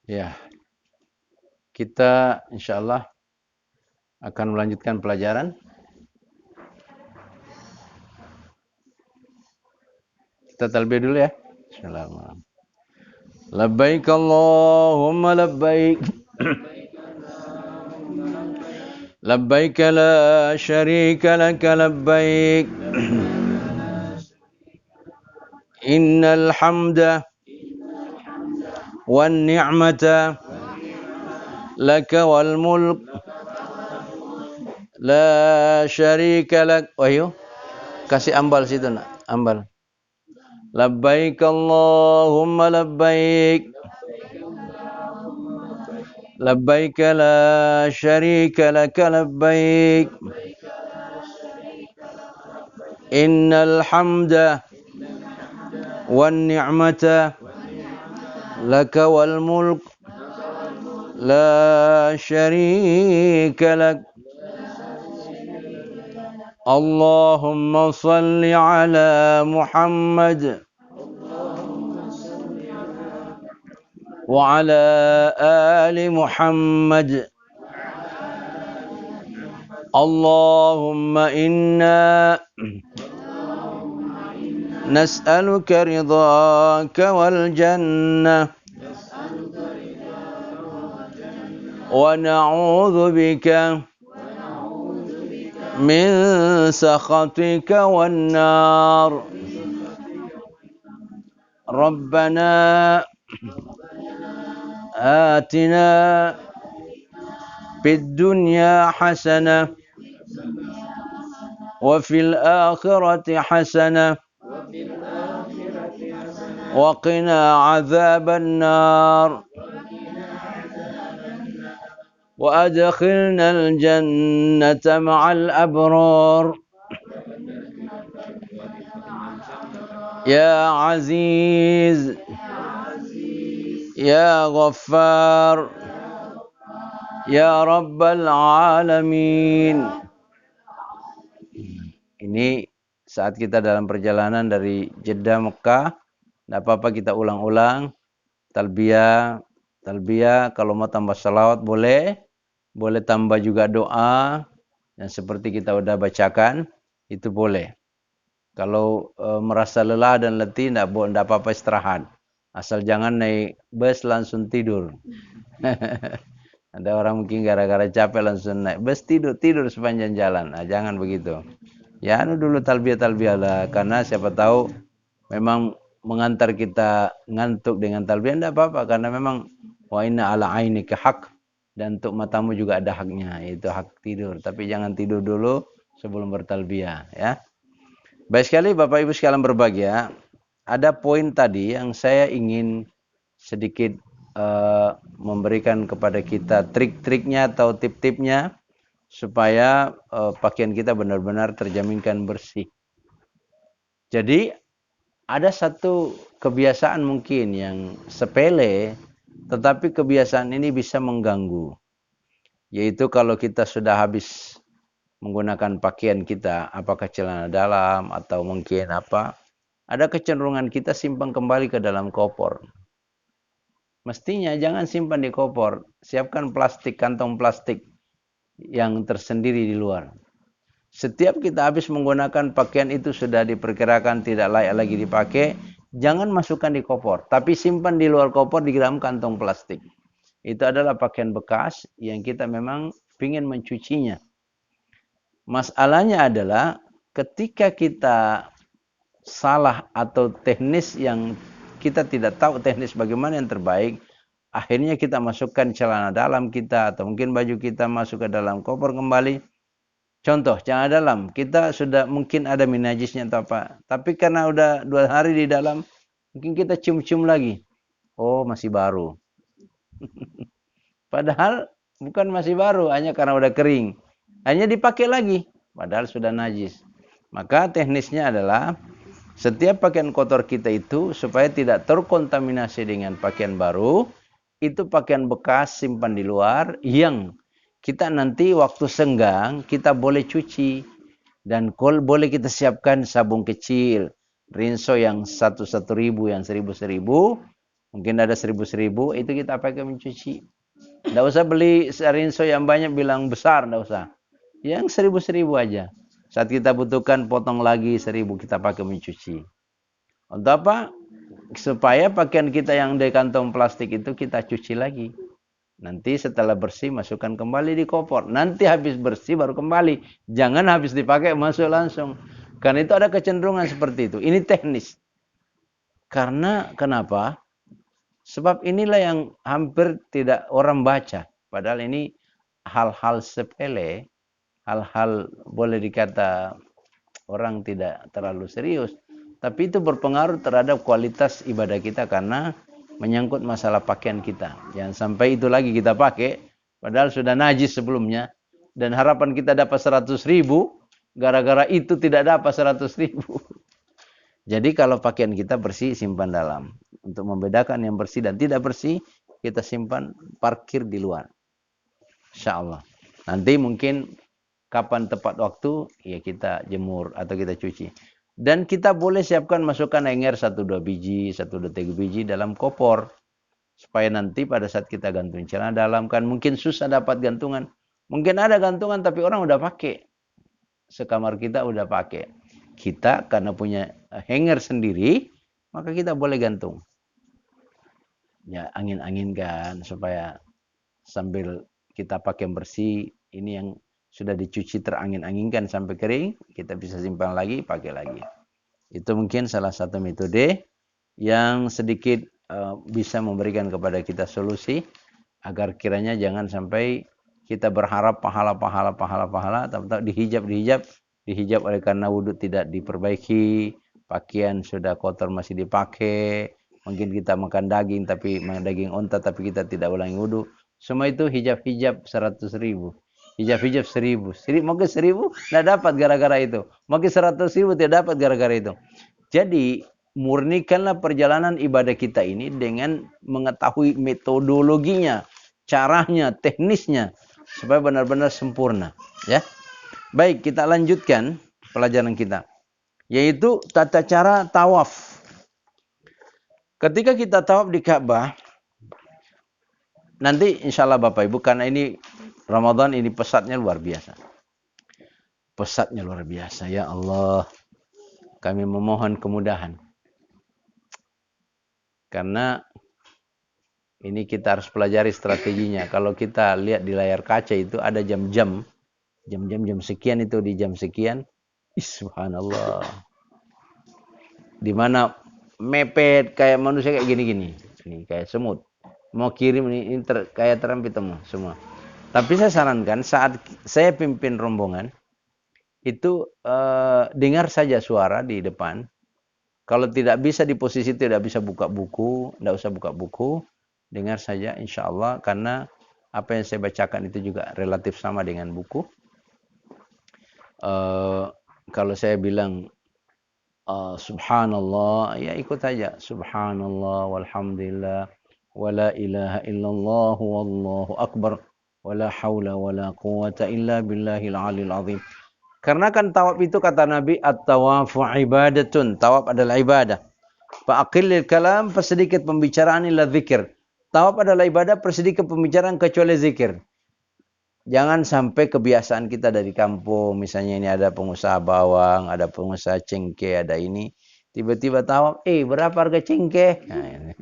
Ya, kita insya Allah akan melanjutkan pelajaran. Kita talbiyah dulu ya. Bismillahirrahmanirrahim. Labbaik Allahumma labbaik. Labbaik la syarika laka labbaik. Innal hamda wan ni'mata laka wal mulk la syarika lak. Wahyu, kasih ambal situ nak, ambal. Labbaik Allahumma labbaik. Labbaik la syarika laka labbaik. Innal hamda wan ni'mata laka wal mulk la syarika lak. Allahumma salli ala Muhammad wa ala ali Muhammad. Allahumma inna nas'aluka ridhaka wal jannah wa na'udzu bika min sakhatika wan nar. Rabbana atina fid dunya hasanah wa fil akhirati hasanah wa qina adzaban nar wa adkhilnal jannata ma'al abrar. Ya Aziz Ya Ghaffar Ya Rabbal Alamin. Ini saat kita dalam perjalanan dari Jeddah Mekah, tidak apa-apa kita ulang-ulang talbiyah. Talbiyah, kalau mau tambah salawat boleh, boleh tambah juga doa, dan seperti kita udah bacakan itu boleh. Kalau merasa lelah dan letih, tidak apa-apa istirahat. Asal jangan naik bus langsung tidur. Ada orang mungkin gara-gara capek langsung naik bus tidur sepanjang jalan. Nah, jangan begitu. Ya dulu talbiyah lah, karena siapa tahu memang mengantar kita ngantuk dengan talbiyah tidak apa-apa, karena memang wa inna ala ainika haq, dan untuk matamu juga ada haknya, yaitu hak tidur. Tapi jangan tidur dulu sebelum bertalbiyah ya. Baik sekali Bapak Ibu sekalian berbahagia, ada poin tadi yang saya ingin sedikit memberikan kepada kita trik-triknya atau tip-tipnya supaya pakaian kita benar-benar terjaminkan bersih. Jadi ada satu kebiasaan mungkin yang sepele, tetapi kebiasaan ini bisa mengganggu. Yaitu kalau kita sudah habis menggunakan pakaian kita, apakah celana dalam atau mungkin apa, ada kecenderungan kita simpan kembali ke dalam koper. Mestinya jangan simpan di koper, siapkan plastik, kantong plastik yang tersendiri di luar. Setiap kita habis menggunakan pakaian itu sudah diperkirakan tidak layak lagi dipakai, jangan masukkan di koper, tapi simpan di luar koper di dalam kantong plastik. Itu adalah pakaian bekas yang kita memang ingin mencucinya. Masalahnya adalah ketika kita salah atau teknis yang kita tidak tahu teknis bagaimana yang terbaik, akhirnya kita masukkan celana dalam kita atau mungkin baju kita masuk ke dalam koper kembali. Contoh, celana dalam kita sudah mungkin ada minajisnya atau apa, tapi karena udah 2 hari di dalam, mungkin kita cium-cium lagi. Oh, masih baru. Padahal bukan masih baru, hanya karena udah kering. Hanya dipakai lagi, padahal sudah najis. Maka teknisnya adalah setiap pakaian kotor kita itu supaya tidak terkontaminasi dengan pakaian baru, itu pakaian bekas simpan di luar yang kita nanti waktu senggang kita boleh cuci, dan boleh kita siapkan sabun kecil, rinso yang 1.000, yang 1.000, Mungkin ada 1.000 itu kita pakai mencuci. Nggak usah beli rinso yang banyak bilang besar, nggak usah. Yang 1.000 aja. Saat kita butuhkan potong lagi 1.000 kita pakai mencuci. Untuk apa? Supaya pakaian kita yang di kantong plastik itu kita cuci lagi. Nanti setelah bersih masukkan kembali di koper. Nanti habis bersih baru kembali. Jangan habis dipakai masuk langsung. Karena itu ada kecenderungan seperti itu. Ini teknis. Karena kenapa? Sebab inilah yang hampir tidak orang baca. Padahal ini hal-hal sepele, hal-hal boleh dikata orang tidak terlalu serius. Tapi itu berpengaruh terhadap kualitas ibadah kita karena menyangkut masalah pakaian kita. Jangan sampai itu lagi kita pakai, padahal sudah najis sebelumnya. Dan harapan kita dapat 100.000, gara-gara itu tidak dapat 100.000. Jadi kalau pakaian kita bersih, simpan dalam. Untuk membedakan yang bersih dan tidak bersih, kita simpan parkir di luar. Insya Allah. Nanti mungkin kapan tepat waktu, ya kita jemur atau kita cuci. Dan kita boleh siapkan masukkan hanger 1-2 biji, 1-2-3 biji dalam koper. Supaya nanti pada saat kita gantung celana dalam, kan mungkin susah dapat gantungan. Mungkin ada gantungan tapi orang udah pakai. Sekamar kita udah pakai. Kita karena punya hanger sendiri, maka kita boleh gantung. Ya, angin-anginkan supaya sambil kita pakai bersih, ini yang sudah dicuci terangin-anginkan sampai kering, kita bisa simpan lagi, pakai lagi. Itu mungkin salah satu metode yang sedikit bisa memberikan kepada kita solusi agar kiranya jangan sampai kita berharap pahala, tahu-tahu dihijab oleh karena wudhu tidak diperbaiki, pakaian sudah kotor masih dipakai, mungkin kita makan daging tapi daging unta tapi kita tidak ulangi wudhu. Semua itu hijab 100.000. Hijab 1.000. Mungkin 1.000 tidak dapat gara-gara itu. Mungkin 100.000 tidak dapat gara-gara itu. Jadi murnikanlah perjalanan ibadah kita ini dengan mengetahui metodologinya, caranya, teknisnya supaya benar-benar sempurna. Ya. Baik, kita lanjutkan pelajaran kita, yaitu tata cara tawaf. Ketika kita tawaf di Ka'bah, nanti insya Allah Bapak Ibu, karena ini Ramadan, ini pesatnya luar biasa. Pesatnya luar biasa, ya Allah. Kami memohon kemudahan. Karena ini kita harus pelajari strateginya. Kalau kita lihat di layar kaca itu ada jam sekian itu di jam sekian. Subhanallah. Di mana mepet kayak manusia kayak gini-gini. Ini kayak semut. Mau kirim ini kayak terampil temu semua. Tapi saya sarankan saat saya pimpin rombongan itu dengar saja suara di depan. Kalau tidak bisa di posisi tidak bisa buka buku, tidak usah buka buku, dengar saja insya Allah karena apa yang saya bacakan itu juga relatif sama dengan buku. Kalau saya bilang subhanallah, ya ikut saja. Subhanallah walhamdulillah wala ilaha illallah wallahu akbar wala haula wala quwata illa billahil aliyil azim. Karena kan tawaf itu kata Nabi, at-tawafu ibadatun. Tawaf adalah ibadah. Fa'aqillil kalam, persedikit pembicaraan illa zikir. Tawaf adalah ibadah, persedikit pembicaraan kecuali zikir. Jangan sampai kebiasaan kita dari kampung, misalnya ini ada pengusaha bawang, ada pengusaha cengkeh, ada ini. Tiba-tiba tawaf, berapa harga cengkeh? Nah,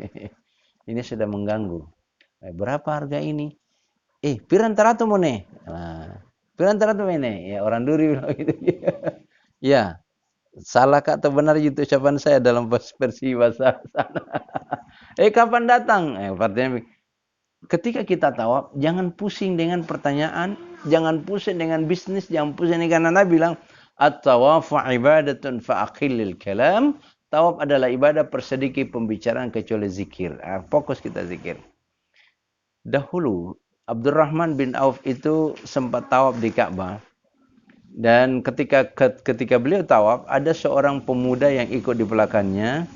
ini sudah mengganggu. Berapa harga ini? Pirantara tu mo ne? Pirantara tu ini? Ya, orang Duri bilang gitu. Ya, salah kah atau benar itu ucapan saya dalam versi bahasa sana. Kapan datang? Artinya ketika kita tawaf, jangan pusing dengan pertanyaan, jangan pusing dengan bisnis, jangan pusing karena Nabi bilang, at-tawafu ibadatun fa'aqillil kalam. Tawaf adalah ibadah, persedikit pembicaraan kecuali zikir. Fokus kita zikir. Dahulu Abdurrahman bin Auf itu sempat tawaf di Ka'bah. Dan ketika beliau tawaf, ada seorang pemuda yang ikut di belakangnya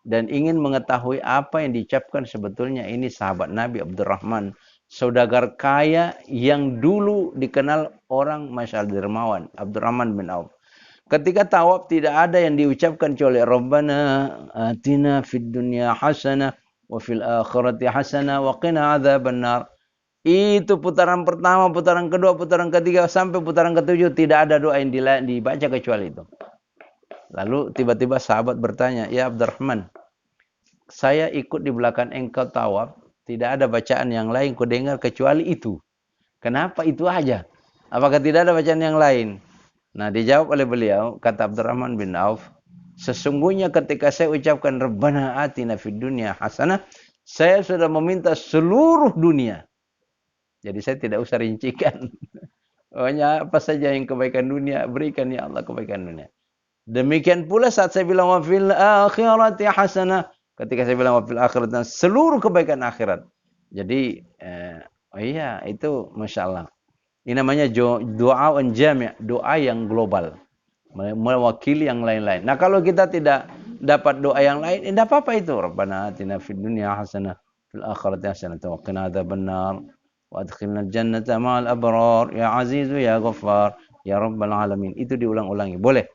dan ingin mengetahui apa yang diucapkan sebetulnya ini sahabat Nabi Abdurrahman, saudagar kaya yang dulu dikenal orang masyaallah dermawan, Abdurrahman bin Auf. Ketika tawaf tidak ada yang diucapkan kecuali Rabbana atina fid dunya hasanah wa fil akhirati hasanah wa qina adzabannar. Itu putaran pertama, putaran kedua, putaran ketiga sampai putaran ketujuh tidak ada doa yang dibaca kecuali itu. Lalu tiba-tiba sahabat bertanya, "Ya Abdurrahman, saya ikut di belakang engkau tawaf, tidak ada bacaan yang lain ku dengar kecuali itu. Kenapa itu aja? Apakah tidak ada bacaan yang lain?" Nah, dijawab oleh beliau, kata Abdurrahman bin Auf, sesungguhnya ketika saya ucapkan Rabbana atina fid dunya hasanah, saya sudah meminta seluruh dunia. Jadi saya tidak usah rincikan. Pokoknya apa saja yang kebaikan dunia, berikan ya Allah kebaikan dunia. Demikian pula saat saya bilang wa fil akhirati hasanah, ketika saya bilang wa fil akhirati, seluruh kebaikan akhirat. Jadi oh iya, itu Masya Allah. Ini namanya doa jami', doa yang global. Mewakili yang lain-lain. Nah, kalau kita tidak dapat doa yang lain, tidak apa-apa itu. Rabbana atina fid dunya hasanah, fil akhirati hasanah, wa qina adzabannar, wa adkhilnal jannata ma'al abrar, ya azizu ya ghaffar, ya rabbal alamin. Itu diulang-ulangi, boleh.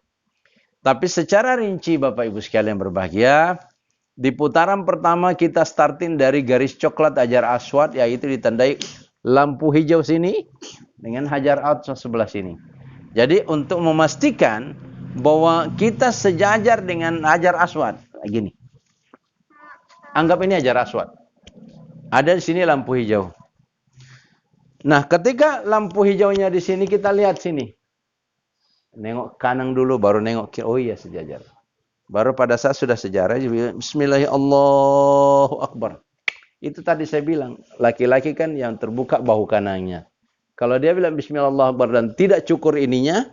Tapi secara rinci Bapak Ibu sekalian berbahagia, di putaran pertama kita starting dari garis coklat Hajar Aswad, yaitu ditandai lampu hijau sini dengan Hajar Aswad sebelah sini. Jadi untuk memastikan bahwa kita sejajar dengan Hajar Aswad, gini. Anggap ini Hajar Aswad. Ada di sini lampu hijau. Nah, ketika lampu hijaunya di sini, kita lihat sini. Nengok kanan dulu, baru nengok kiri. Oh iya, sejajar. Baru pada saat sudah sejajar, Bismillahirrahmanirrahim, Allahu Akbar. Itu tadi saya bilang, laki-laki kan yang terbuka bahu kanannya. Kalau dia bilang Bismillahirrahmanirrahim dan tidak cukur ininya,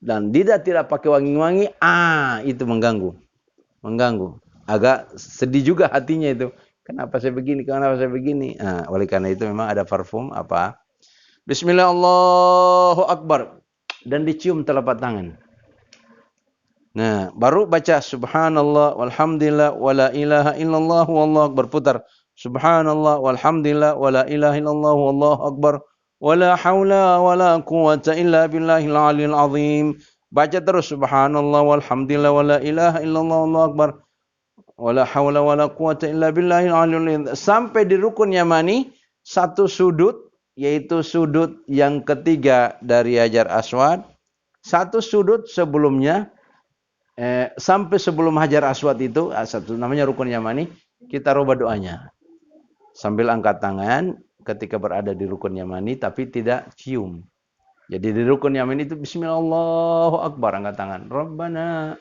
dan dia tidak pakai wangi-wangi, itu mengganggu. Mengganggu. Agak sedih juga hatinya itu. Kenapa saya begini? Kenapa saya begini? Oleh karena itu memang ada parfum apa? Bismillahirrahmanirrahim. Dan dicium telapak tangan. Nah, baru baca subhanallah walhamdulillah wala ilaha illallah wallahu akbar, putar. Subhanallah walhamdulillah wala ilaha illallah wallahu akbar wala haula wala quwwata illa billahil aliyil azim. Baca terus subhanallah walhamdulillah wala ilaha illallah wallahu akbar wala haula wala quwwata illa billahil aliyil azim sampai di rukun yamani, satu sudut, yaitu sudut yang ketiga dari Hajar Aswad. Satu sudut sebelumnya sampai sebelum Hajar Aswad itu, satu namanya rukun yamani, kita rubah doanya. Sambil angkat tangan ketika berada di rukun yamani tapi tidak cium. Jadi di rukun yamani itu bismillah Allahu akbar, angkat tangan. Rabbana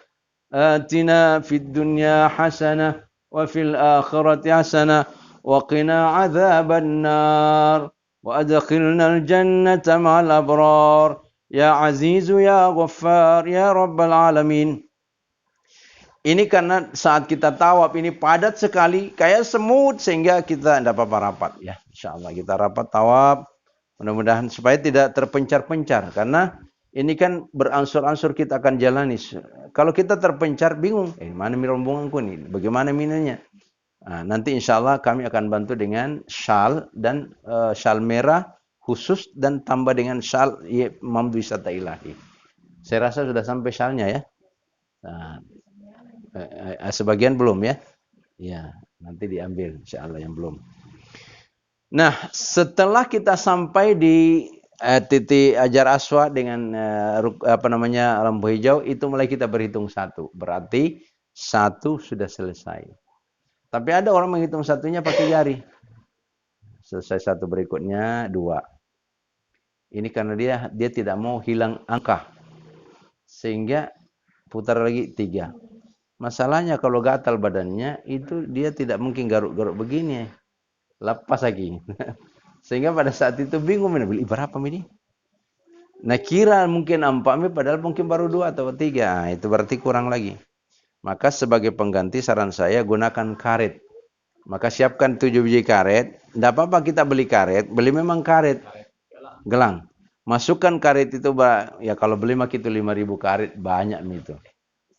atina fid dunya hasanah wa fil akhirati hasanah wa qina adzabannar wa adkhilnal jannata ma'al abrar ya azizu ya ghaffar ya rabbal alamin. Ini karena saat kita tawaf ini padat sekali, kayak semut, sehingga kita tidak apa-apa rapat. Ya, insya Allah kita rapat tawaf. Mudah-mudahan supaya tidak terpencar-pencar. Karena ini kan beransur-ansur kita akan jalani. Kalau kita terpencar, bingung. Mana rombonganku nih? Bagaimana minumnya? Nah, nanti insya Allah kami akan bantu dengan syal dan syal merah khusus dan tambah dengan syal Mamdu Wisata Ilahi. Saya rasa sudah sampai syalnya ya. Nah, sebagian belum ya. Ya, nanti diambil insyaallah yang belum. Nah, setelah kita sampai di titik Hajar Aswad dengan lampu hijau, itu mulai kita berhitung satu. Berarti satu sudah selesai. Tapi ada orang menghitung satunya pakai jari. Selesai satu, berikutnya dua. Ini karena dia tidak mau hilang angka. Sehingga putar lagi tiga. Masalahnya kalau gatal badannya, itu dia tidak mungkin garuk-garuk begini. Lepas lagi. Sehingga pada saat itu bingung, beli berapa ini? Nah, kira mungkin 4, padahal mungkin baru 2 atau 3. Nah, itu berarti kurang lagi. Maka sebagai pengganti saran saya gunakan karet. Maka siapkan 7 biji karet. Tidak apa-apa kita beli karet, beli memang karet. Gelang. Masukkan karet itu, ya kalau beli mah itu 5.000 karet, banyak itu.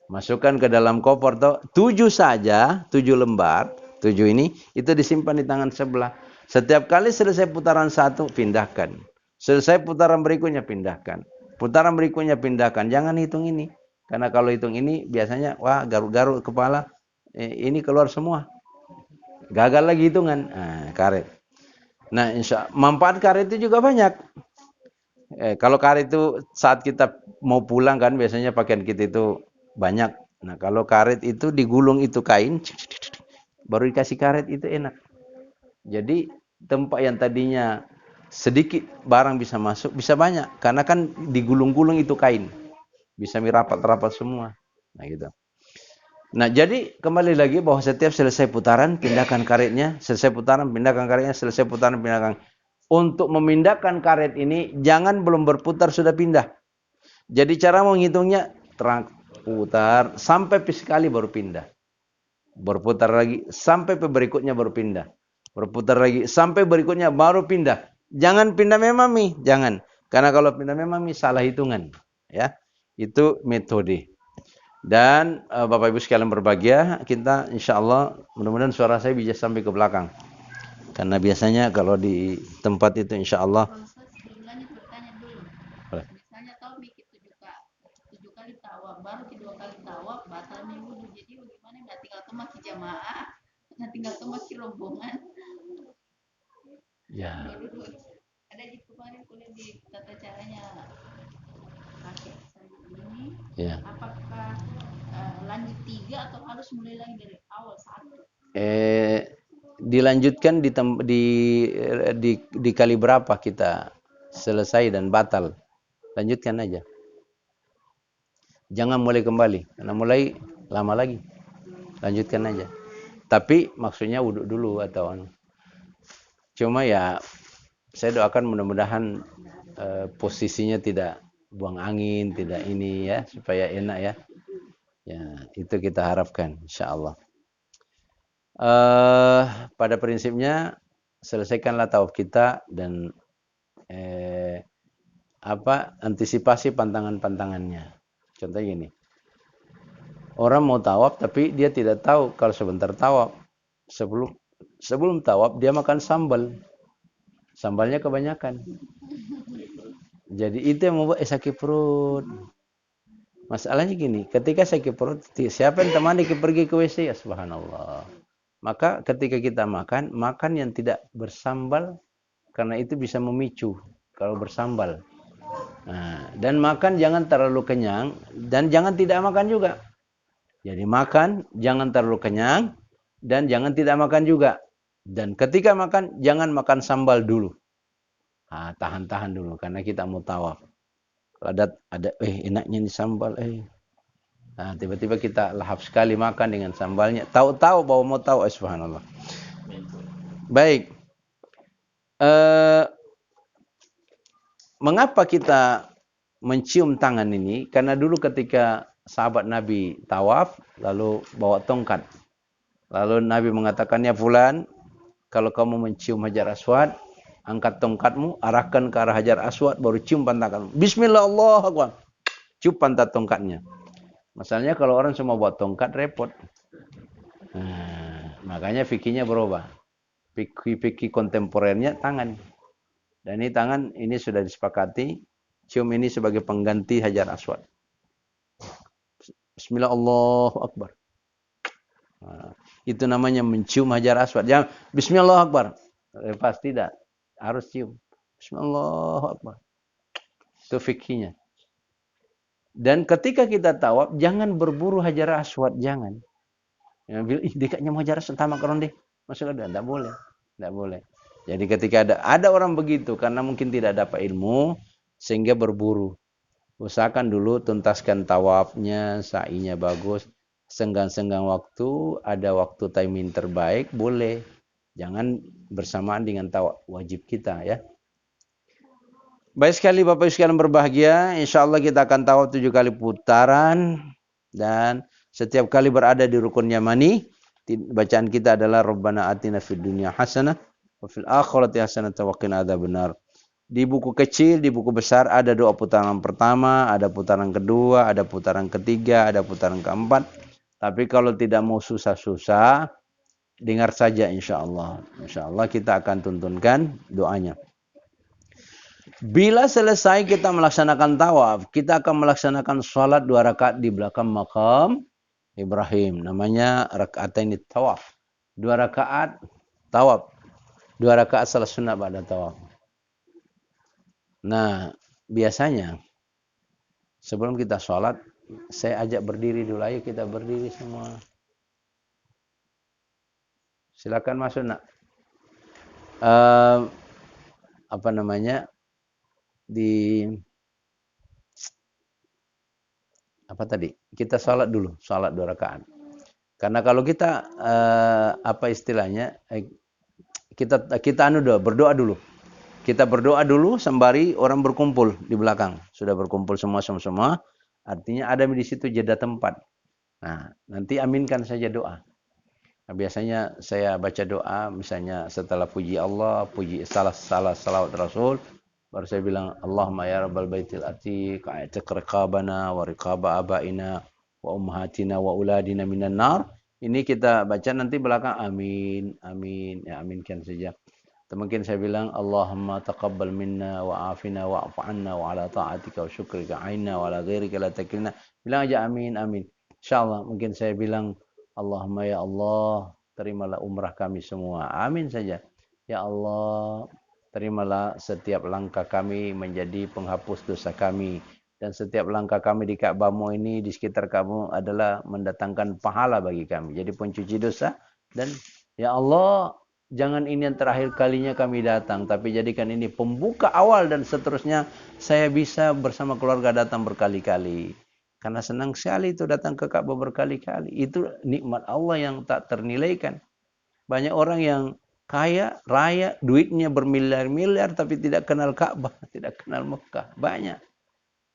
Masukkan ke dalam koper toh, 7 saja, 7 lembar, 7 ini, itu disimpan di tangan sebelah. Setiap kali selesai putaran satu, pindahkan. Selesai putaran berikutnya, pindahkan. Putaran berikutnya, pindahkan. Jangan hitung ini. Karena kalau hitung ini, biasanya, wah garuk-garuk kepala, ini keluar semua. gagal lagi hitungan. Nah, karet. Nah, manfaat karet itu juga banyak. Kalau karet itu saat kita mau pulang kan biasanya pakaian kita itu banyak. Nah, kalau karet itu digulung itu kain, baru dikasih karet itu enak. Jadi tempat yang tadinya sedikit barang bisa masuk, bisa banyak. Karena kan digulung-gulung itu kain. Bisa merapat-rapat semua. Nah gitu. Nah jadi kembali lagi bahwa setiap selesai putaran, pindahkan karetnya. Selesai putaran, pindahkan karetnya. Selesai putaran, pindahkan. Untuk memindahkan karet ini, jangan belum berputar sudah pindah. Jadi cara menghitungnya, terang putar, sampai sekali baru pindah. Berputar lagi, sampai berikutnya baru pindah. Berputar lagi, sampai berikutnya baru pindah. Jangan pindah memami, jangan. Karena kalau pindah memami salah hitungan. Ya, itu metode. Dan Bapak Ibu sekalian berbahagia, kita insya Allah mudah-mudahan suara saya bisa sampai ke belakang. Karena biasanya kalau di tempat itu insya Allah. Kalau saya sebelumnya bertanya dulu. Misalnya tahu mikir 7 kali tawaf, baru 2 kali tawaf, batal nih wudhu. Jadi bagaimana? Nggak tinggal kemaki jamaah, nggak tinggal kemaki rombongan. Ya. Ada di kemarin kuliah di tata caranya pakai ini. Ya. Apakah lanjut 3 atau harus mulai lagi dari awal 1? Dilanjutkan di kali berapa kita selesai dan batal. Lanjutkan aja. Jangan mulai kembali. Karena mulai lama lagi. Lanjutkan aja. Tapi maksudnya wudhu dulu atau cuma ya saya doakan mudah-mudahan posisinya tidak buang angin, tidak ini ya, supaya enak ya. Ya, itu kita harapkan insyaallah. Pada prinsipnya selesaikanlah tawaf kita dan antisipasi pantangan-pantangannya. Contohnya gini. Orang mau tawaf tapi dia tidak tahu kalau sebentar tawaf. Sebelum tawaf dia makan sambal. Sambalnya kebanyakan. Jadi itu yang membuat sakit perut. Masalahnya gini, ketika sakit perut, siapa yang temani pergi ke WC? Ya subhanallah. Maka ketika kita makan yang tidak bersambal, karena itu bisa memicu kalau bersambal. Nah, dan makan jangan terlalu kenyang, dan jangan tidak makan juga. Jadi makan, jangan terlalu kenyang, dan jangan tidak makan juga. Dan ketika makan, jangan makan sambal dulu. Nah, tahan-tahan dulu, karena kita mau tawaf. Kalau ada enaknya ini sambal, Nah, tiba-tiba kita lahap sekali makan dengan sambalnya. Tahu-tahu bahwa mau tahu, subhanallah. Baik. Mengapa kita mencium tangan ini? Karena dulu ketika sahabat Nabi tawaf, lalu bawa tongkat. Lalu Nabi mengatakan, ya fulan, kalau kamu mencium Hajar Aswad, angkat tongkatmu, arahkan ke arah Hajar Aswad, baru cium pantat. Bismillah, Allahu Akbar. Cium pantat tongkatnya. Masalahnya kalau orang cuma buat tongkat, repot. Nah, makanya fikihnya berubah. Fikih kontemporernya tangan. Dan ini tangan, ini sudah disepakati. Cium ini sebagai pengganti Hajar Aswad. Bismillah, Allahu Akbar. Nah, itu namanya mencium Hajar Aswad. Jangan Bismillah, Allahu Akbar. Lepas tidak. Harus cium. Bismillah, Allahu Akbar. Itu fikihnya. Dan ketika kita tawaf, jangan berburu Hajar Aswad, jangan. Yang bilang, dekatnya mau Hajar Aswad, tamak orang deh. Masuk ada, tidak boleh. Tidak boleh. Jadi ketika ada orang begitu, karena mungkin tidak dapat ilmu, sehingga berburu. Usahakan dulu tuntaskan tawafnya, sa'inya bagus. Senggang-senggang waktu, ada waktu timing terbaik, boleh. Jangan bersamaan dengan tawaf wajib kita ya. Baik sekali Bapak Ibu sekalian berbahagia, insyaallah kita akan tawaf 7 kali putaran dan setiap kali berada di rukun yamani. Bacaan kita adalah Rabbana atina fid dunya hasanah wa fil akhirati hasanah wa qina adzabannar. Di buku kecil, di buku besar ada doa putaran pertama, ada putaran kedua, ada putaran ketiga, ada putaran keempat. Tapi kalau tidak mau susah-susah, dengar saja insyaallah. Insyaallah kita akan tuntunkan doanya. Bila selesai kita melaksanakan tawaf, kita akan melaksanakan sholat 2 rakaat di belakang makam Ibrahim. Namanya rakaatain tawaf. 2 rakaat tawaf. 2 rakaat salat sunnah ba'da tawaf. Nah, biasanya sebelum kita sholat, saya ajak berdiri dulu. Ayo kita berdiri semua. Silakan masuk, nak. Apa namanya? Apa tadi? Kita sholat dulu, sholat 2 rakaat. Karena kalau kita apa istilahnya? Kita berdoa dulu. Kita berdoa dulu sembari orang berkumpul di belakang. Sudah berkumpul semua. Artinya ada di situ jeda tempat. Nah, nanti aminkan saja doa. Nah, biasanya saya baca doa misalnya setelah puji Allah, puji salah salawat Rasul, baru saya bilang Allahumma ya rabbal baitil atiq a'tiq riqabana wa riqaba abaina wa ummahatina wa uladina minan nar. Ini kita baca nanti belakang amin, amin, ya aminkan saja. Atau mungkin saya bilang Allahumma taqabbal minna wa afina wa afu anna wa ala ta'atika wa syukrika aina wa ala ghairika la takilna. Bilang aja amin, amin. Insyaallah mungkin saya bilang Allahumma ya Allah, terimalah umrah kami semua. Amin saja. Ya Allah, terimalah setiap langkah kami menjadi penghapus dosa kami. Dan setiap langkah kami di Ka'bahmu ini, di sekitar kamu adalah mendatangkan pahala bagi kami. Jadi pencuci dosa. Dan ya Allah, jangan ini yang terakhir kalinya kami datang. Tapi jadikan ini pembuka awal dan seterusnya. Saya bisa bersama keluarga datang berkali-kali. Karena senang sekali itu datang ke Ka'bah berkali-kali. Itu nikmat Allah yang tak ternilaikan. Banyak orang yang kaya, raya, duitnya bermiliar-miliar tapi tidak kenal Ka'bah, tidak kenal Mekah. Banyak.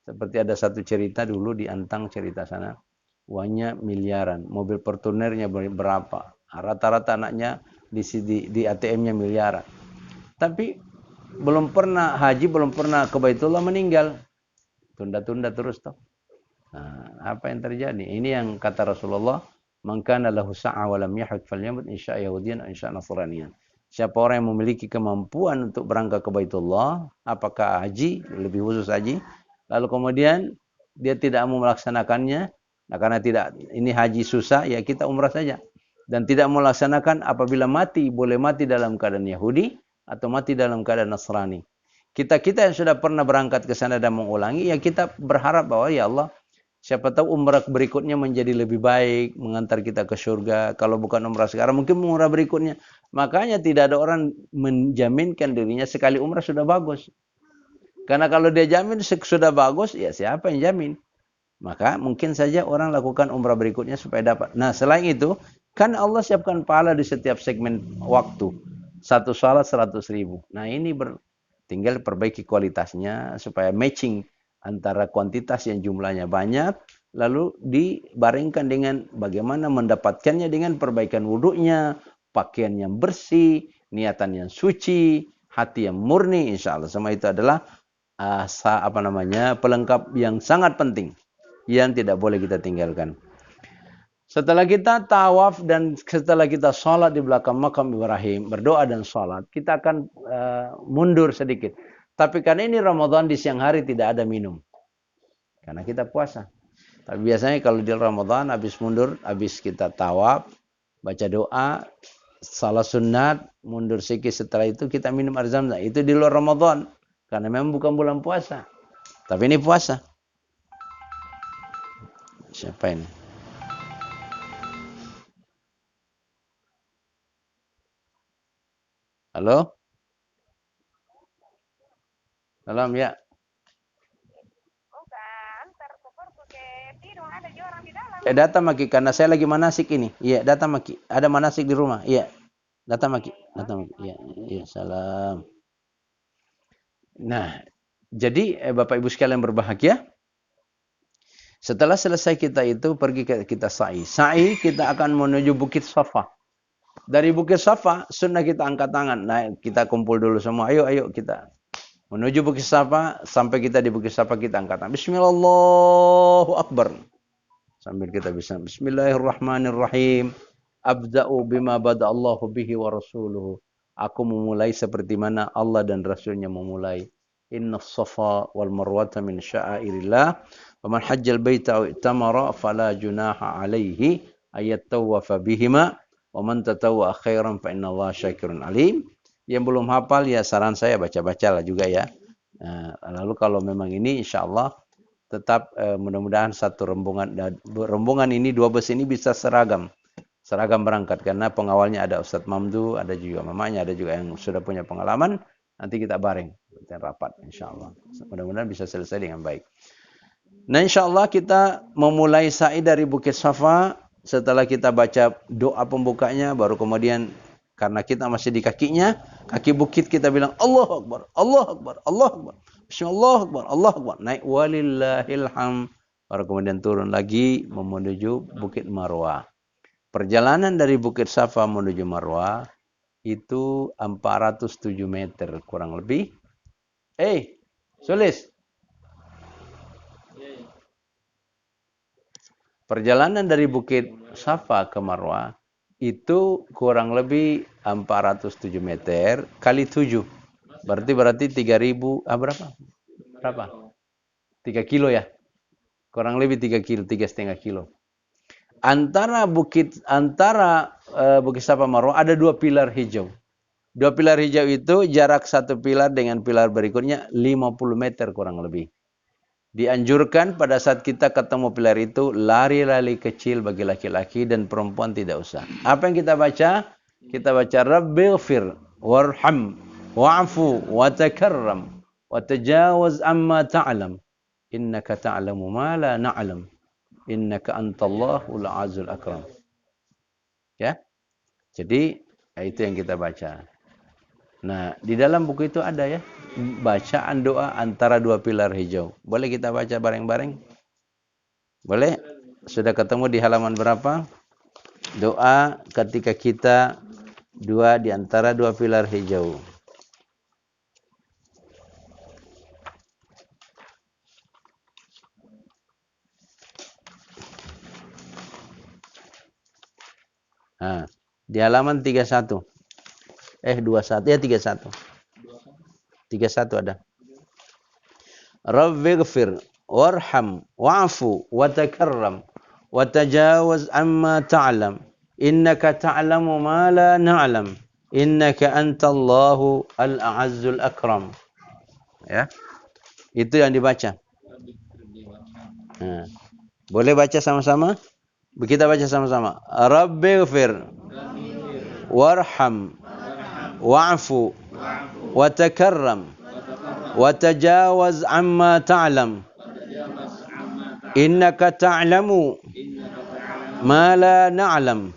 Seperti ada satu cerita dulu di Antang, cerita sana. Uangnya miliaran. Mobil Fortunernya berapa. Rata-rata anaknya di ATM-nya miliaran. Tapi belum pernah haji, belum pernah ke Baitullah, meninggal. Tunda-tunda terus toh. Nah, apa yang terjadi? Ini yang kata Rasulullah, "Man kana lahu sa'a wa lam yahud falyamut insya Yahudiyan insya Nasraniyan." Siapa orang yang memiliki kemampuan untuk berangkat ke Baitullah, apakah haji, lebih khusus haji, lalu kemudian dia tidak mau melaksanakannya, nah karena tidak ini haji susah, ya kita umrah saja. Dan tidak mau melaksanakan, apabila mati, boleh mati dalam keadaan Yahudi atau mati dalam keadaan Nasrani. Kita yang sudah pernah berangkat ke sana dan mengulangi, ya kita berharap bahwa ya Allah, siapa tahu umrah berikutnya menjadi lebih baik, mengantar kita ke surga. Kalau bukan umrah sekarang, mungkin umrah berikutnya. Makanya tidak ada orang menjaminkan dirinya sekali umrah sudah bagus. Karena kalau dia jamin sudah bagus, ya siapa yang jamin? Maka mungkin saja orang lakukan umrah berikutnya supaya dapat. Nah, selain itu, kan Allah siapkan pahala di setiap segmen waktu. Satu salat 100.000. Nah, ini tinggal perbaiki kualitasnya supaya matching antara kuantitas yang jumlahnya banyak, lalu dibaringkan dengan bagaimana mendapatkannya dengan perbaikan wudhunya, pakaian yang bersih, niatan yang suci, hati yang murni, insya Allah. Semua itu adalah pelengkap yang sangat penting yang tidak boleh kita tinggalkan. Setelah kita tawaf dan setelah kita sholat di belakang makam Ibrahim, berdoa dan sholat, kita akan mundur sedikit. Tapi karena ini Ramadan, di siang hari tidak ada minum. Karena kita puasa. Tapi biasanya kalau di Ramadan, habis mundur, habis kita tawaf, baca doa, salat sunat, mundur sedikit, setelah itu kita minum air zam-zam. Itu di luar Ramadan. Karena memang bukan bulan puasa. Tapi ini puasa. Siapa ini? Halo? Salam ya. Datang Maki, karena saya lagi manasik ini. Iya, datang Maki. Ada manasik di rumah. Iya. Datang Maki. Datang Maki. Iya, iya, salam. Nah, jadi Bapak Ibu sekalian berbahagia. Setelah selesai kita itu pergi kita sa'i. Sa'i kita akan menuju Bukit Safa. Dari Bukit Safa, sunnah kita angkat tangan. Nah, kita kumpul dulu semua. Ayo kita menuju Bukit Safa. Sampai kita di Bukit Safa, kita angkat tangan. Bismillahirrahmanirrahim. Sambil kita bisa. Bismillahirrahmanirrahim. Abda'u bima bada'allahu bihi wa rasuluhu. Aku memulai seperti mana Allah dan Rasulnya memulai. Inna safa wal marwata min sya'airillah. Faman hajjal baita aw i'tamara fala junaha alaihi ayat tawafa bihima. Wa man tatawwa khairan fa innallaha syakirun alim. Yang belum hafal ya saran saya baca-bacalah juga ya. Lalu kalau memang ini insyaallah tetap mudah-mudahan satu rombongan ini, 2 bus ini bisa seragam berangkat karena pengawalnya ada Ustadz Mamdu, ada juga mamanya, ada juga yang sudah punya pengalaman. Nanti kita bareng dan rapat insyaallah. Mudah-mudahan bisa selesai dengan baik. Nah insyaallah kita memulai sa'i dari Bukit Safa. Setelah kita baca doa pembukanya, baru kemudian karena kita masih di kakinya, kaki bukit, kita bilang Allahu Akbar, Allahu Akbar, Allahu Akbar, Bismillah Akbar, Allahu Akbar. Naik walillahil hamd. Baru kemudian turun lagi menuju Bukit Marwah. Perjalanan dari Bukit Safa menuju Marwah itu 407 meter kurang lebih. Sulis. Perjalanan dari Bukit Safa ke Marwah itu kurang lebih 407 meter kali 7. Berarti 3000 berapa? 3 kilo ya. Kurang lebih 3 kilo, 3,5 kilo. Antara Bukit Safa Marwah ada 2 pilar hijau. 2 pilar hijau itu jarak satu pilar dengan pilar berikutnya 50 meter kurang lebih. Dianjurkan pada saat kita ketemu pilar itu lari-lari kecil bagi laki-laki dan perempuan tidak usah. Apa yang kita baca? Kita baca Rabbighfir warham wa'fu wa takarram wa tajawaz amma ta'lam innaka ta'lamu ma la na'lam innaka antallahul azizul akram. Ya. Jadi itu yang kita baca. Nah, di dalam buku itu ada ya bacaan doa antara 2 pilar hijau. Boleh kita baca bareng-bareng? Boleh? Sudah ketemu di halaman berapa? Doa ketika kita di antara 2 pilar hijau. Di halaman 31. 21 ya 31. 31 ada. Rabbighfir warham wa'fu wa takarram wa tajawaz amma ta'lam innaka ta'lamu ma la na'lam innaka antallahu al-a'azzul akram. Ya. Itu yang dibaca. Boleh baca sama-sama? Kita baca sama-sama. Rabbighfir warham wa'fu wa takarram wa tajawaz amma ta'lam innaka ta'lamu ma la na'lam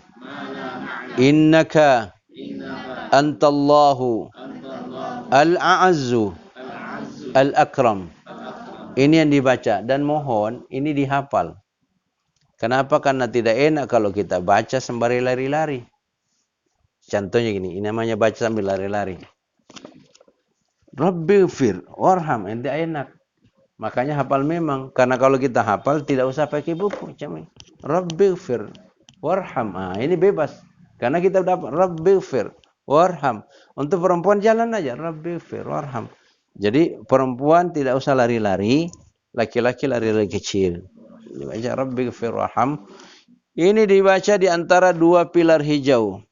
innaka antallahu al-a'azzu al-akram. Ini yang dibaca dan mohon ini dihafal. Kenapa? Karena tidak enak kalau kita baca sembari lari-lari. Contohnya gini, ini namanya baca sambil lari-lari. Rabbighfir warham, ente enak. Makanya hafal memang. Karena kalau kita hafal tidak usah pakai buku. Rabbighfir warham. Ini bebas. Karena kita dapat Rabbighfir warham. Untuk perempuan jalan aja. Rabbighfir warham. Jadi perempuan tidak usah lari-lari. Laki-laki lari-lari kecil. Dibaca Rabbighfir warham. Ini dibaca di antara 2 pilar hijau.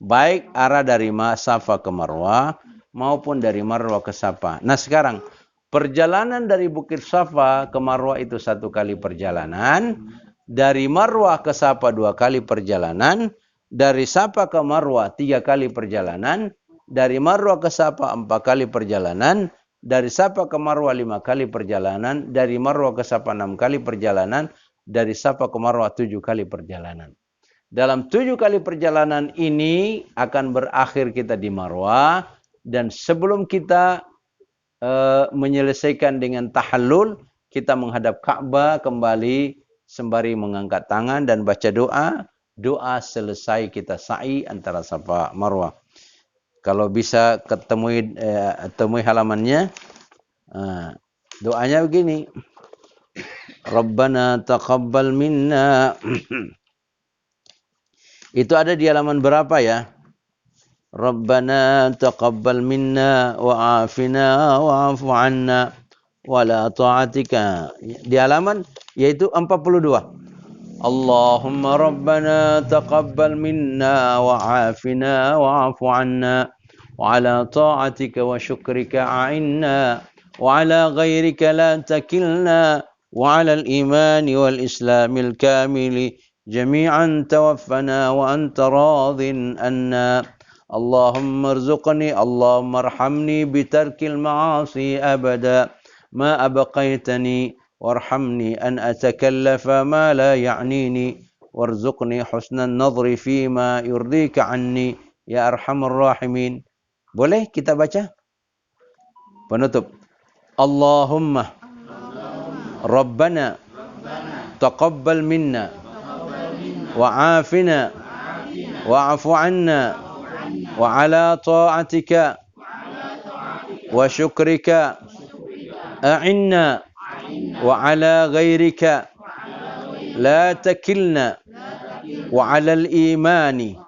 Baik arah dari Safa ke Marwah maupun dari Marwah ke Safa. Nah sekarang perjalanan dari Bukit Safa ke Marwah itu 1 kali perjalanan. Dari Marwah ke Safa 2 kali perjalanan. Dari Safa ke Marwah 3 kali perjalanan. Dari Marwah ke Safa 4 kali perjalanan. Dari Safa ke Marwah 5 kali perjalanan. Dari Marwah ke Safa 6 kali perjalanan. Dari Safa ke Marwah 7 kali perjalanan. Dalam 7 kali perjalanan ini akan berakhir kita di Marwah. Dan sebelum kita menyelesaikan dengan tahallul, kita menghadap Ka'bah kembali sembari mengangkat tangan dan baca doa. Doa selesai kita sa'i antara Safa Marwah. Kalau bisa temui halamannya. Doanya begini. Rabbana taqabbal minna. Itu ada di halaman berapa ya? Rabbana taqabbal minna wa'afina wa'afu 'anna wa la ta'atika. Di halaman yaitu 42. اللهم ربنا تقبل منا وعافنا واعف عنا وعلى طاعتك وشكرك أعنا وعلى غيرك لا تكلنا وعلى الإيمان والإسلام الكامل جميعا توفنا وأنت راض عنا اللهم ارزقني اللهم ارحمني بترك المعاصي أبدا ما أبقيتني وارحمني أن أتكلف ما لا يعنيني وارزقني حسن النظر فيما يرضيك عني يا أرحم الراحمين. Boleh kita baca? Penutup. Allahumma Rabbana taqabbal minna wa'afina wa'afu anna wa ala ta'atika wa syukrika a'inna wa ala ghairika la takilna wa ala al-imani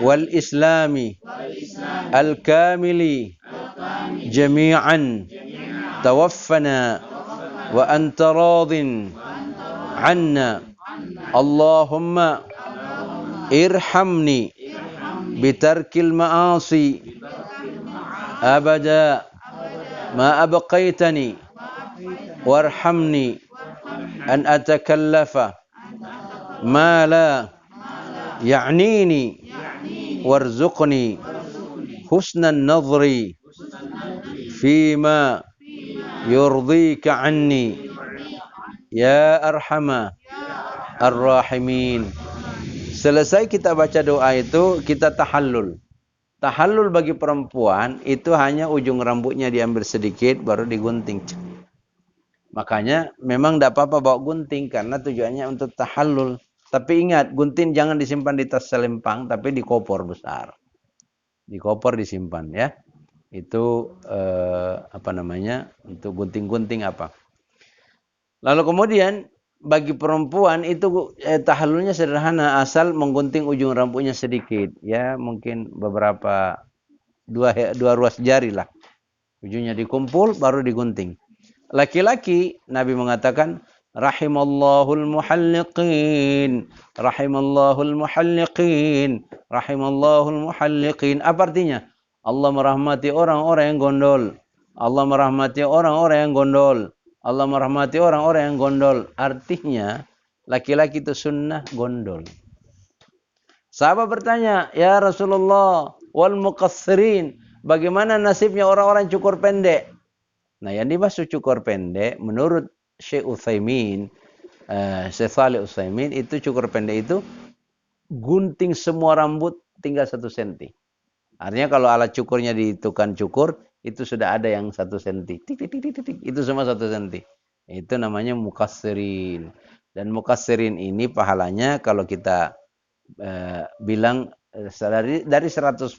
wal islami al-kamili jami'an tawaffana wa anta radin anna Allahumma irhamni bitarkil ma'asi abada ma abqaitani warhamni an atakallafa ma la ya'nini warzuqni husnan nadhri fima yurdika anni ya arhama ar-rahimin. Selesai kita baca doa itu, kita tahallul. Tahallul bagi perempuan itu hanya ujung rambutnya diambil sedikit baru digunting. Makanya memang tidak apa-apa bawa gunting karena tujuannya untuk tahallul. Tapi ingat, gunting jangan disimpan di tas selempang tapi di koper besar. Di koper disimpan ya. Itu untuk gunting-gunting apa. Lalu kemudian bagi perempuan itu tahallulnya sederhana, asal menggunting ujung rambutnya sedikit ya, mungkin beberapa dua ruas jari lah. Ujungnya dikumpul baru digunting. Laki-laki Nabi mengatakan rahimallahul muhalliqin, rahimallahul muhalliqin, rahimallahul muhalliqin. Apa artinya? Allah merahmati orang-orang yang gondol. Allah merahmati orang-orang yang gondol. Allah merahmati orang-orang yang gondol. Artinya, laki-laki itu sunnah gondol. Sahabat bertanya, ya Rasulullah, wal muqassirin, bagaimana nasibnya orang-orang cukur pendek? Nah, yang dimaksud cukur pendek, menurut Syekh Utsaimin, Syekh Shalih Utsaimin, itu cukur pendek itu gunting semua rambut tinggal 1 cm. Artinya kalau alat cukurnya di tukang cukur, itu sudah ada yang 1 cm. Itu semua 1 cm. Itu namanya muqassirin. Dan muqassirin ini pahalanya kalau kita bilang dari 100%,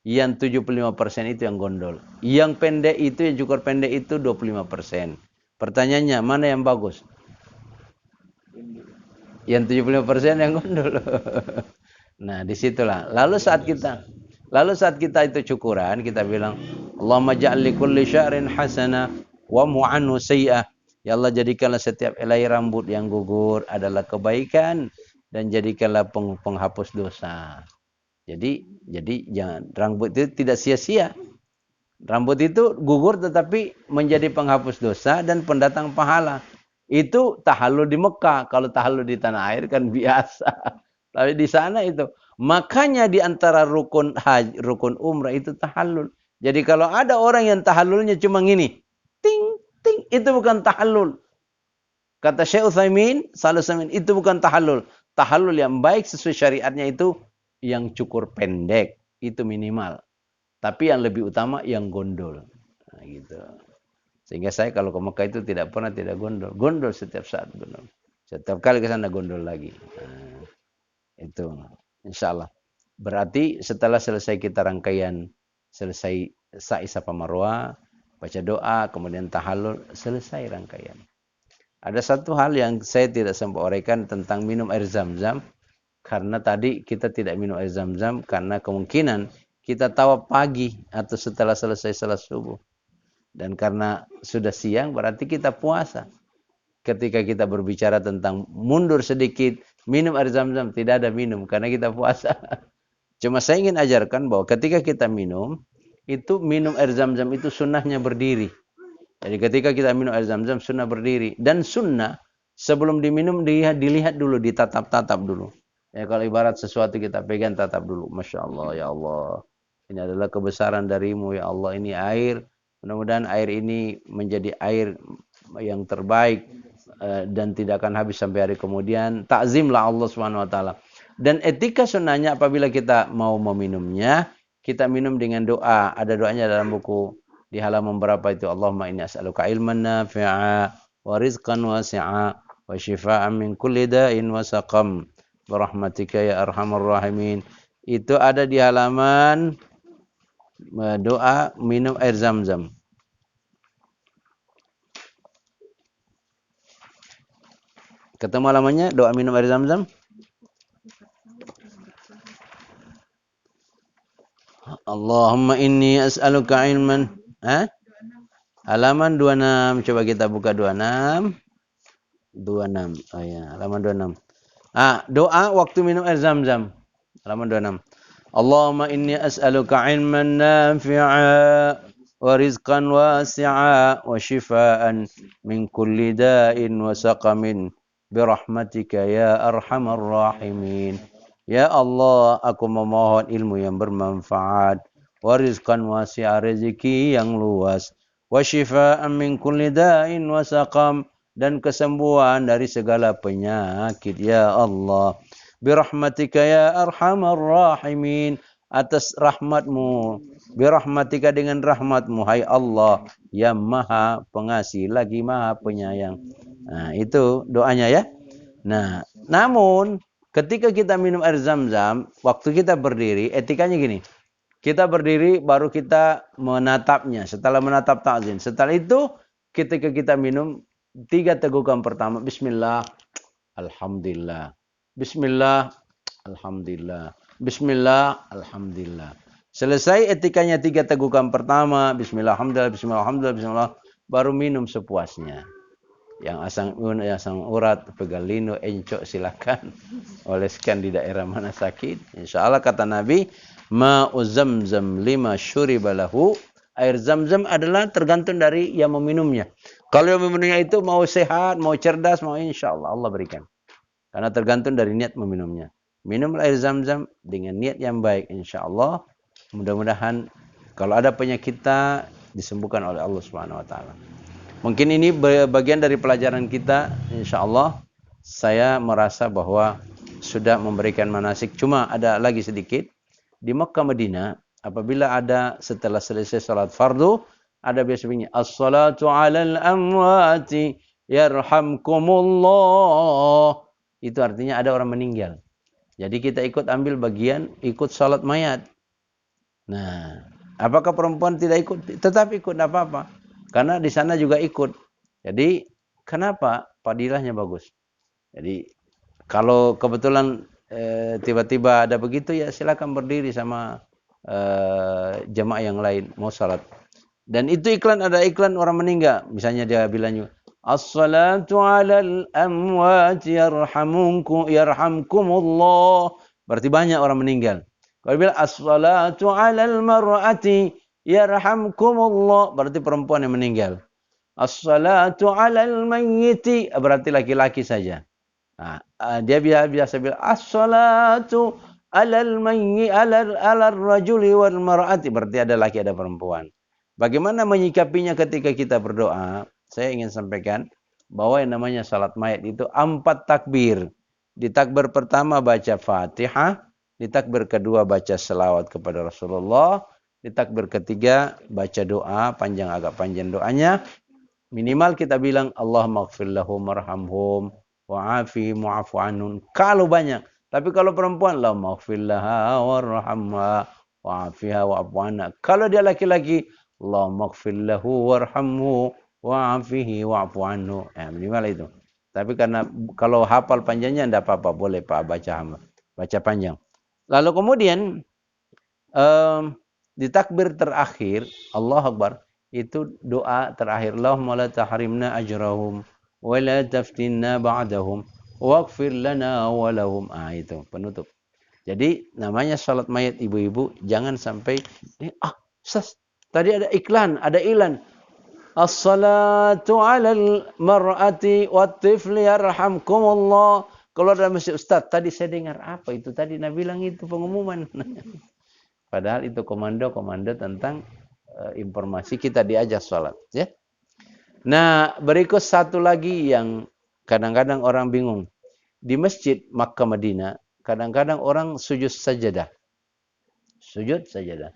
yang 75% itu yang gondol. Yang pendek itu, yang cukur pendek itu 25%. Pertanyaannya, mana yang bagus? Yang 75% yang gondol. Nah, disitulah. Lalu saat kita itu cukuran, kita bilang, Allahumma ja'al li kulli sya'rin hasana wa mu'anhu sayyi'ah. Ya Allah, jadikanlah setiap helai rambut yang gugur adalah kebaikan dan jadikanlah penghapus dosa. Jadi jangan, rambut itu tidak sia-sia. Rambut itu gugur tetapi menjadi penghapus dosa dan pendatang pahala. Itu tahallul di Mekah. Kalau tahallul di tanah air kan biasa. Tapi di sana itu. Makanya di antara rukun haji, rukun umrah itu tahallul. Jadi kalau ada orang yang tahallulnya cuma gini, ting ting, itu bukan tahallul. Kata Syekh Utsaimin, itu bukan tahallul. Tahallul yang baik sesuai syariatnya itu yang cukur pendek, itu minimal. Tapi yang lebih utama yang gondol. Nah, gitu. Sehingga saya kalau ke Mekah itu tidak pernah tidak gondol. Gondol setiap saat. Gondol. Setiap kali ke sana gondol lagi. Nah, itu. Insya Allah. Berarti setelah selesai kita rangkaian, selesai sa'i safa marwah, baca doa, kemudian tahallul, selesai rangkaian. Ada satu hal yang saya tidak sempat uraikan tentang minum air zam-zam. Karena tadi kita tidak minum air zam-zam karena kemungkinan kita tawaf pagi atau setelah selesai salat subuh. Dan karena sudah siang berarti kita puasa. ketika kita berbicara tentang mundur sedikit, minum air zam-zam, tidak ada minum karena kita puasa. Cuma saya ingin ajarkan bahwa ketika kita minum, itu minum air zam-zam itu sunnahnya berdiri. Jadi ketika kita minum air zam-zam, sunnah berdiri. Dan sunnah, sebelum diminum, dilihat dulu, ditatap-tatap dulu. Ya, kalau ibarat sesuatu kita pegang, tatap dulu. Masya Allah, ya Allah. Ini adalah kebesaran darimu, ya Allah. Ini air. Mudah-mudahan air ini menjadi air yang terbaik dan tidak akan habis sampai hari kemudian. Takzimlah Allah Subhanahu wa taala. Dan etika sunnahnya apabila kita mau meminumnya, kita minum dengan doa. Ada doanya dalam buku di halaman berapa itu? Allahumma inni as'aluka ilman nafi'a wa rizqan wasi'a wa shifaan min kulli da'in wa saqam birahmatika ya arhamar rahimin. Itu ada di halaman doa minum air zam-zam. Ketemu halamannya doa minum air zam-zam? Allahumma inni as'aluka ilman. Halaman 26. Coba kita buka 26. 26. Oh ya, halaman 26. Doa waktu minum air zam-zam. Halaman 26. Allahumma inni as'aluka ilman nafi'a wa rizqan wasi'a wa shifaan min kulli da'in wa saqamin birahmatika ya arhamar rahimin. Ya Allah, aku memohon ilmu yang bermanfaat, wa rizqan wasi'a, rezeki yang luas, wa shifaan min kulli da'in wa saqam, dan kesembuhan dari segala penyakit ya Allah. Birahmatika ya arhamar rahimin, atas rahmatmu, birahmatika dengan rahmatmu hai Allah yang maha pengasih lagi maha penyayang. Nah, itu doanya ya. Nah, namun ketika kita minum air zam-zam, waktu kita berdiri, etikanya gini. Kita berdiri baru kita menatapnya. Setelah menatap ta'zim. Setelah itu ketika kita minum, 3 tegukan pertama. Bismillah, alhamdulillah. Bismillah, alhamdulillah. Bismillah, alhamdulillah. Selesai etikanya 3 tegukan pertama. Bismillah, alhamdulillah, bismillah, alhamdulillah, bismillah. Baru minum sepuasnya. Yang asang urat, pegalino, encok silakan. Oleskan di daerah mana sakit. Insya Allah kata Nabi, ma'u zamzam lima syuribalahu. Air zam-zam adalah tergantung dari yang meminumnya. Kalau yang meminumnya itu mau sehat, mau cerdas, mau insya Allah Allah berikan. Karena tergantung dari niat meminumnya. Minum air zam-zam dengan niat yang baik insya Allah. Mudah-mudahan kalau ada penyakit kita disembuhkan oleh Allah Subhanahu wa taala. Mungkin ini bagian dari pelajaran kita, insya Allah. Saya merasa bahwa sudah memberikan manasik. Cuma ada lagi sedikit. Di Mekah Madinah, apabila ada setelah selesai salat fardu, ada biasa bunyi, as-salatu alal amwati yarhamkumullah. Itu artinya ada orang meninggal. Jadi kita ikut ambil bagian, ikut salat mayat. Nah, apakah perempuan tidak ikut? Tetap ikut, tidak apa-apa. Karena di sana juga ikut. Jadi kenapa? Fadilahnya bagus. Jadi kalau kebetulan tiba-tiba ada begitu ya silakan berdiri sama jemaah yang lain mau salat. Dan itu iklan, ada iklan orang meninggal. Misalnya dia bilang as-salatu 'alal amwati yarhamkumullah. Berarti banyak orang meninggal. Kalau bilang as-salatu 'alal mar'ati yarhamkumullah, berarti perempuan yang meninggal. As-salatu 'alal mayyiti, berarti laki-laki saja. Nah, dia biasa bilang as-salatu 'alal mayyi 'alal rajuli wal mar'ati, berarti ada laki ada perempuan. Bagaimana menyikapinya ketika kita berdoa? Saya ingin sampaikan bahwa yang namanya salat mayat itu 4 takbir. Di takbir pertama baca Fatihah, di takbir kedua baca selawat kepada Rasulullah, di takbir ketiga baca doa, agak panjang doanya. Minimal kita bilang Allahumma ighfir lahum warhamhum wa'afihim wa'fu anhum. Kalau banyak. Tapi kalau perempuan, Allahumma ighfir laha warhamha wa'afiha wa'fu anha. Kalau dia laki-laki, Allahumma ighfir lahu warhamhu wa'afihi wa'fu anhu. Minimal itu. Tapi karena kalau hafal panjangnya tidak apa-apa, boleh Pak baca panjang. Lalu kemudian di takbir terakhir, Allahu Akbar, itu doa terakhir. Allahumma la tahrimna ajrahum wa la taftinna ba'dahum waghfir lana wa lahum. Itu penutup. Jadi namanya salat mayat ibu-ibu jangan sampai Ustaz, tadi ada iklan, ada iklan. As-salatu 'alal mar'ati wat-tifli yarhamkumullah. Keluar dari masjid, Ustaz, tadi saya dengar apa itu? Tadi Nabi bilang itu pengumuman. Padahal itu komando-komando tentang informasi kita diajak salat, ya. Nah, berikut satu lagi yang kadang-kadang orang bingung. Di masjid Makkah Madinah, kadang-kadang orang sujud sajadah. Sujud sajadah.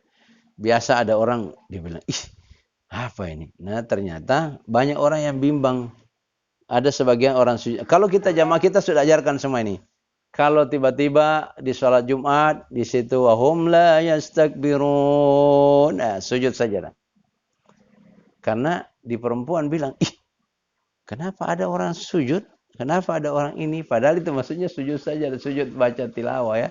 Biasa ada orang dibilang, ih, apa ini? Nah, ternyata banyak orang yang bimbang. Ada sebagian orang sujud. Kalau kita jamaah kita sudah ajarkan semua ini. Kalau tiba-tiba di sholat Jumat, di situ wahum la yastakbirun. Nah, sujud sajadah. Karena di perempuan bilang, ih, kenapa ada orang sujud? Kenapa ada orang ini? Padahal itu maksudnya sujud saja, sujud baca tilawah, ya.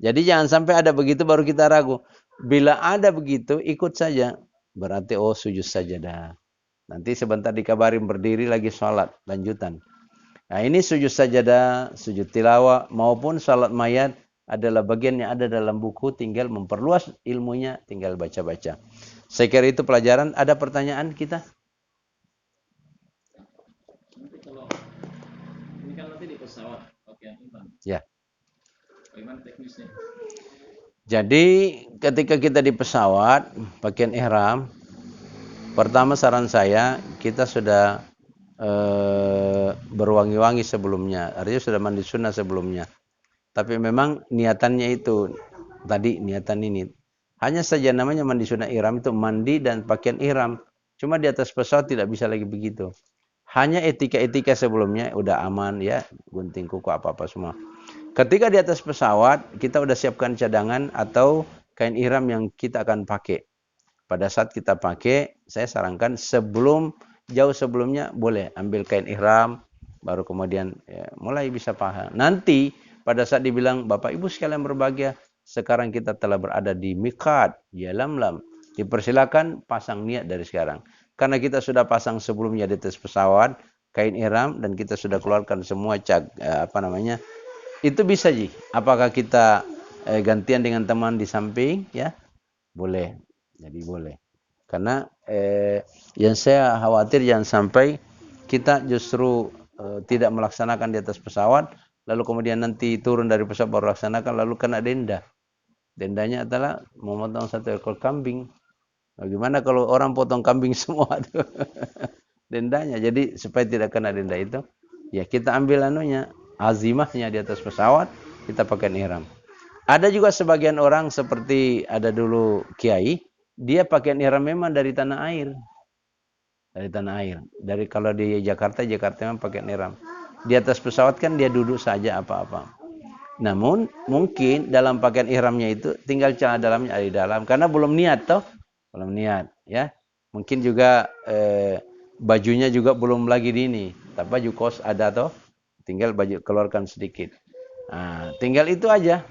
Jadi jangan sampai ada begitu baru kita ragu. Bila ada begitu, ikut saja. Berarti sujud sajadah. Nanti sebentar dikabarin berdiri lagi sholat lanjutan. Nah, ini sujud sajadah, sujud tilawah maupun sholat mayat adalah bagian yang ada dalam buku, tinggal memperluas ilmunya, tinggal baca-baca. Saya kira itu pelajaran. Ada pertanyaan kita? Ini kan nanti di pesawat pakaian ihram. Ya. Bagaimana teknisnya? Jadi ketika kita di pesawat pakaian ihram, pertama saran saya kita sudah berwangi-wangi sebelumnya, artinya sudah mandi sunnah sebelumnya. Tapi memang niatannya itu tadi niatan ini. Hanya saja namanya mandi sunnah ihram itu mandi dan pakaian ihram. Cuma di atas pesawat tidak bisa lagi begitu. Hanya etika-etika sebelumnya udah aman, ya, gunting kuku apa-apa semua. Ketika di atas pesawat kita udah siapkan cadangan atau kain ihram yang kita akan pakai. Pada saat kita pakai, saya sarankan jauh sebelumnya boleh ambil kain ihram, baru kemudian mulai bisa paham. Nanti pada saat dibilang Bapak Ibu sekalian berbahagia, sekarang kita telah berada di miqat, ya lam. Dipersilakan pasang niat dari sekarang. Karena kita sudah pasang sebelumnya di atas pesawat kain ihram dan kita sudah keluarkan semua itu bisa ji. Apakah kita gantian dengan teman di samping, ya? Boleh. Jadi boleh. Karena yang saya khawatir jangan sampai kita justru tidak melaksanakan di atas pesawat, lalu kemudian nanti turun dari pesawat baru laksanakan, lalu kena denda. Dendanya adalah memotong 1 ekor kambing. Bagaimana kalau orang potong kambing semua tuh? Dendanya. Jadi supaya tidak kena denda itu, ya kita ambil azimahnya di atas pesawat, kita pakai ihram. Ada juga sebagian orang seperti ada dulu kiai, dia pakai ihram memang dari tanah air. Dari tanah air. Kalau di Jakarta memang pakai ihram. Di atas pesawat kan dia duduk saja apa-apa. Namun mungkin dalam pakaian ihramnya itu tinggal celana dalamnya ada di dalam karena belum niat toh. Belum niat, ya. Mungkin juga bajunya juga belum lagi ini. Tapi baju kos ada toh. Tinggal baju keluarkan sedikit. Nah, tinggal itu aja.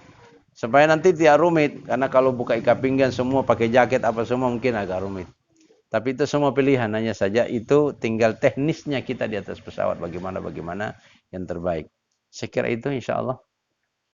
Supaya nanti tidak rumit. Karena kalau buka ikat pinggang semua pakai jaket apa semua mungkin agak rumit. Tapi itu semua pilihan. Hanya saja itu tinggal teknisnya kita di atas pesawat. Bagaimana yang terbaik. Saya kira itu insya Allah.